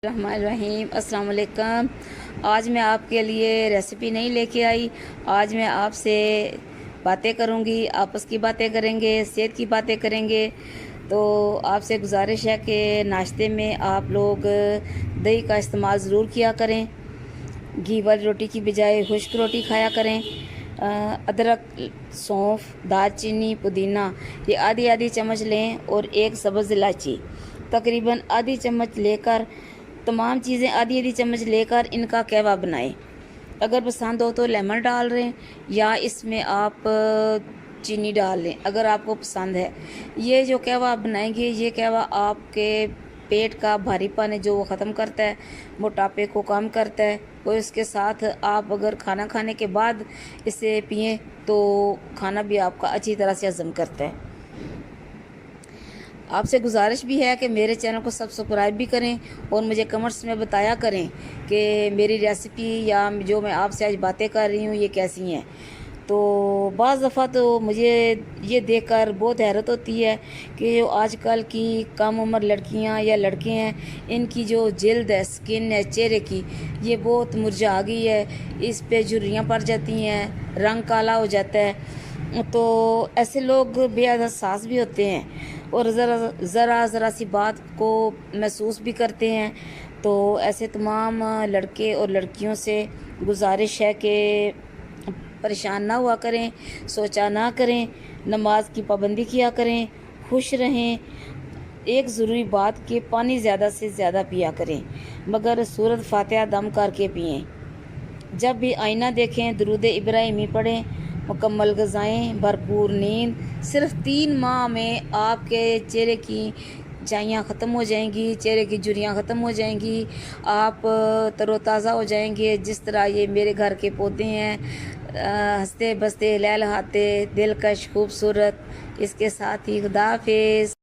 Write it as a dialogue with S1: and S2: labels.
S1: रहीम अस्सलाम वालेकुम। आज मैं आपके लिए रेसिपी नहीं लेके आई। आज मैं आपसे बातें करूंगी, आपस की बातें करेंगे, सेहत की बातें करेंगे। तो आपसे गुजारिश है कि नाश्ते में आप लोग दही का इस्तेमाल ज़रूर किया करें। घी वाली रोटी की बजाय खुश्क रोटी खाया करें। अदरक, सौंफ, दालचीनी, पुदीना ये आधी आधी चम्मच लें और एक सब्ज़ इलायची तकरीबन आधी चम्मच लेकर, तमाम चीज़ें आधी आधी चम्मच लेकर इनका कहवा बनाएं। अगर पसंद हो तो लेमन डाल लें या इसमें आप चीनी डाल लें अगर आपको पसंद है। ये जो कहवा आप बनाएंगे, ये कहवा आपके पेट का भारीपन है जो वो ख़त्म करता है, मोटापे को कम करता है। और इसके साथ आप अगर खाना खाने के बाद इसे पिएं तो खाना भी आपका अच्छी तरह से हज़म करता है। आपसे गुजारिश भी है कि मेरे चैनल को सब्सक्राइब भी करें और मुझे कमेंट्स में बताया करें कि मेरी रेसिपी या जो मैं आपसे आज बातें कर रही हूँ ये कैसी हैं। तो बाज़ दफ़ा तो मुझे ये देखकर बहुत हैरत होती है कि जो आजकल की कम उम्र लड़कियां या लड़के हैं, इनकी जो जल्द है, स्किन है चेहरे की, ये बहुत मुरझा गई है। इस पे झुर्रियाँ पड़ जाती हैं, रंग काला हो जाता है। तो ऐसे लोग बेहद हसास भी होते हैं और ज़रा सी बात को महसूस भी करते हैं। तो ऐसे तमाम लड़के और लड़कियों से गुजारिश है कि परेशान ना हुआ करें, सोचा ना करें, नमाज की पाबंदी किया करें, खुश रहें। एक ज़रूरी बात कि पानी ज़्यादा से ज़्यादा पिया करें, मगर सूरत फातिहा दम करके पिएं। जब भी आईना देखें दुरूद इब्राहिमी पढ़ें। मुकम्मल ग़िज़ाएँ, भरपूर नींद। सिर्फ 3 माह में आपके चेहरे की झाइयाँ ख़त्म हो जाएंगी, चेहरे की झुर्रियाँ ख़त्म हो जाएंगी, आप तरोताज़ा हो जाएंगे। जिस तरह ये मेरे घर के पौधे हैं, हंसते बसते लहलहाते दिलकश खूबसूरत। इसके साथ ही खुदा हाफिज़।